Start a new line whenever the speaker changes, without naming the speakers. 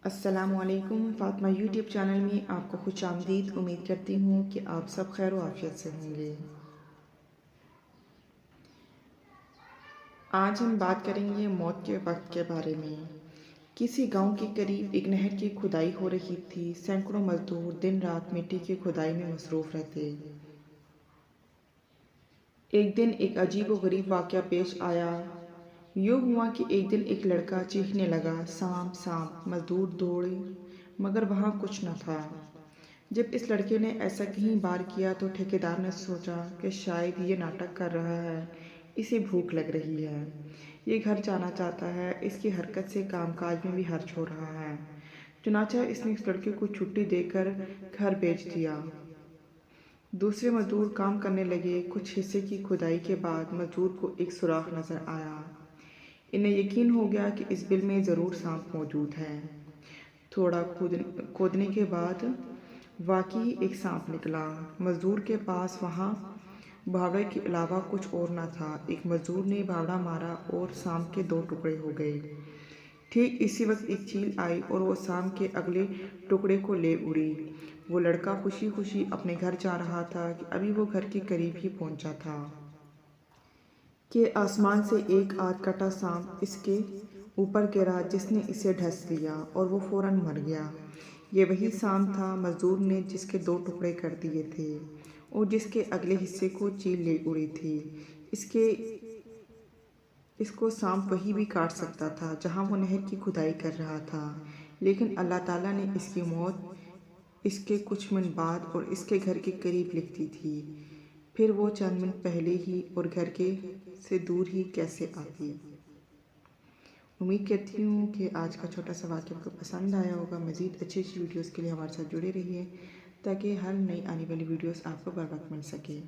अस्सलामुअलैकुम Fatima YouTube channel में आपको खुशामदीद। उम्मीद करती हूँ कि आप सब खैर आफियत से होंगे। आज हम बात करेंगे मौत के वक्त के बारे में। किसी गांव के करीब एक नहर की खुदाई हो रही थी। सैकड़ों मजदूर दिन रात मिट्टी की खुदाई में मसरूफ़ रहते। एक दिन एक अजीब व गरीब वाक़या पेश आया। यूँ हुआ कि एक दिन एक लड़का चीखने लगा, सांप सांप। मजदूर दौड़े मगर वहाँ कुछ न था। जब इस लड़के ने ऐसा कई बार किया तो ठेकेदार ने सोचा कि शायद ये नाटक कर रहा है, इसे भूख लग रही है, ये घर जाना चाहता है, इसकी हरकत से कामकाज में भी हर्ज हो रहा है। चुनाचा इसने इस लड़के को छुट्टी देकर घर भेज दिया। दूसरे मजदूर काम करने लगे। कुछ हिस्से की खुदाई के बाद मजदूर को एक सुराख नजर आया। इन्हें यकीन हो गया कि इस बिल में ज़रूर सांप मौजूद है। थोड़ा खोदने के बाद वाकई एक सांप निकला। मजदूर के पास वहाँ भावड़े के अलावा कुछ और न था। एक मजदूर ने भावड़ा मारा और सांप के दो टुकड़े हो गए। ठीक इसी वक्त एक चील आई और वो सांप के अगले टुकड़े को ले उड़ी। वो लड़का खुशी खुशी अपने घर जा रहा था कि अभी वो घर के करीब ही पहुंचा था कि आसमान से एक आध कटा सांप इसके ऊपर गिरा, जिसने इसे ढस लिया और वो फौरन मर गया। ये वही सांप था मजदूर ने जिसके दो टुकड़े कर दिए थे और जिसके अगले हिस्से को चील ले उड़ी थी। इसको सांप वही भी काट सकता था जहाँ वो नहर की खुदाई कर रहा था, लेकिन अल्लाह ताला ने इसकी मौत इसके कुछ मिनट बाद और इसके घर के करीब लिख दी थी। फिर वो चंद मिनट पहले ही और घर के से दूर ही कैसे आती। उम्मीद करती हूँ कि आज का छोटा सा वाक़या आपको पसंद आया होगा। मज़ीद अच्छी वीडियोज़ के लिए हमारे साथ जुड़े रहिए ताकि हर नई आने वाली वीडियोज़ आपको बर वक्त मिल सके।